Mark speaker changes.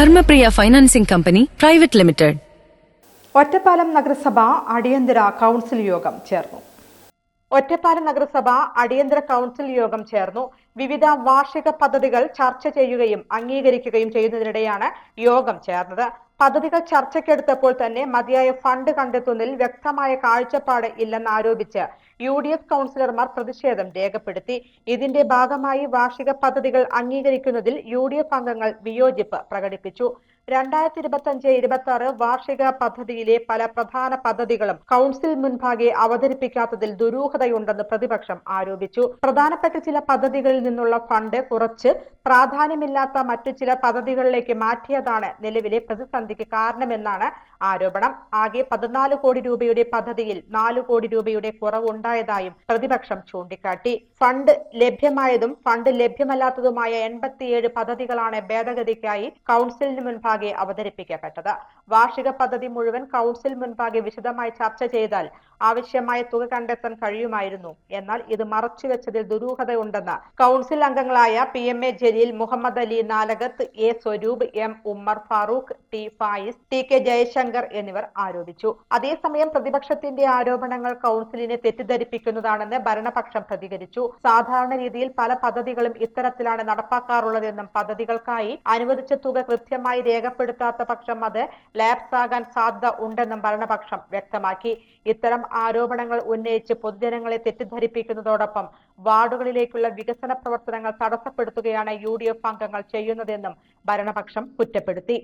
Speaker 1: Dharmapriya financing company private limited.
Speaker 2: Ottapalam നഗരസഭ അടിയന്തര council യോഗം ചേർന്നു. ഒറ്റപ്പാലം നഗരസഭ അടിയന്തര കൗൺസിൽ യോഗം ചേർന്നു. വിവിധ വാർഷിക പദ്ധതികൾ ചർച്ച ചെയ്യുകയും അംഗീകരിക്കുകയും ചെയ്യുന്നതിനിടെയാണ് യോഗം ചേർന്നത്. പദ്ധതികൾ ചർച്ചയ്ക്കെടുത്തപ്പോൾ തന്നെ മതിയായ ഫണ്ട് കണ്ടെത്തുന്നതിൽ വ്യക്തമായ കാഴ്ചപ്പാട് ഇല്ലെന്നാരോപിച്ച് UDF കൗൺസിലർമാർ പ്രതിഷേധം രേഖപ്പെടുത്തി. ഇതിന്റെ ഭാഗമായി വാർഷിക പദ്ധതികൾ അംഗീകരിക്കുന്നതിൽ UDF അംഗങ്ങൾ വിയോജിപ്പ് പ്രകടിപ്പിച്ചു. 2025-26 വാർഷിക പദ്ധതിയിലെ പല പ്രധാന പദ്ധതികളും കൗൺസിൽ മുൻപാകെ അവതരിപ്പിക്കാത്തതിൽ ദുരൂഹതയുണ്ടെന്ന് പ്രതിപക്ഷം ആരോപിച്ചു. പ്രധാനപ്പെട്ട ചില പദ്ധതികളിൽ നിന്നുള്ള ഫണ്ട് കുറച്ച് പ്രാധാന്യമില്ലാത്ത മറ്റു ചില പദ്ധതികളിലേക്ക് മാറ്റിയതാണ് നിലവിലെ പ്രതിസന്ധിക്ക് കാരണമെന്നാണ് ആരോപണം. ആകെ 14 കോടി രൂപയുടെ പദ്ധതിയിൽ 4 കോടി രൂപയുടെ കുറവുണ്ടായതായും പ്രതിപക്ഷം ചൂണ്ടിക്കാട്ടി. ഫണ്ട് ലഭ്യമായതും ഫണ്ട് ലഭ്യമല്ലാത്തതുമായ 87 പദ്ധതികളാണ് ഭേദഗതിക്കായി കൗൺസിലിന് മുൻപാകെ അവതരിപ്പിക്കപ്പെട്ടത്. വാർഷിക പദ്ധതി മുഴുവൻ കൗൺസിൽ മുൻപാകെ വിശദമായി ചർച്ച ചെയ്താൽ ആവശ്യമായ തുക കണ്ടെത്താൻ കഴിയുമായിരുന്നു. എന്നാൽ ഇത് മറച്ചുവെച്ചതിൽ ദുരൂഹതയുണ്ടെന്ന് കൗൺസിൽ അംഗങ്ങളായ PMA Jaleel, Muhammad Ali Nalakath, A Swaroop, M Ummer Farooq, T Fayiz, TK Jayashankar എന്നിവർ ആരോപിച്ചു. അതേസമയം പ്രതിപക്ഷത്തിന്റെ ആരോപണങ്ങൾ കൗൺസിലിനെ തെറ്റിദ്ധരിപ്പിക്കുന്നതാണെന്ന് ഭരണപക്ഷം പ്രതികരിച്ചു. സാധാരണ രീതിയിൽ പല പദ്ധതികളും ഇത്തരത്തിലാണ് നടപ്പാക്കാറുള്ളതെന്നും പദ്ധതികൾക്കായി അനുവദിച്ച തുക കൃത്യമായി രേഖപ്പെടുത്താത്ത പക്ഷം അത് ലാപ്സ് ആകാൻ സാധ്യത ഉണ്ടെന്നും ഭരണപക്ഷം വ്യക്തമാക്കി. ഇത്തരം ആരോപണങ്ങൾ ഉന്നയിച്ച് പൊതുജനങ്ങളെ തെറ്റിദ്ധരിപ്പിക്കുന്നതോടൊപ്പം വാർഡുകളിലേക്കുള്ള വികസന പ്രവർത്തനങ്ങൾ തടസ്സപ്പെടുത്തുകയാണ് UDF അംഗങ്ങൾ ചെയ്യുന്നതെന്നും ഭരണപക്ഷം കുറ്റപ്പെടുത്തി.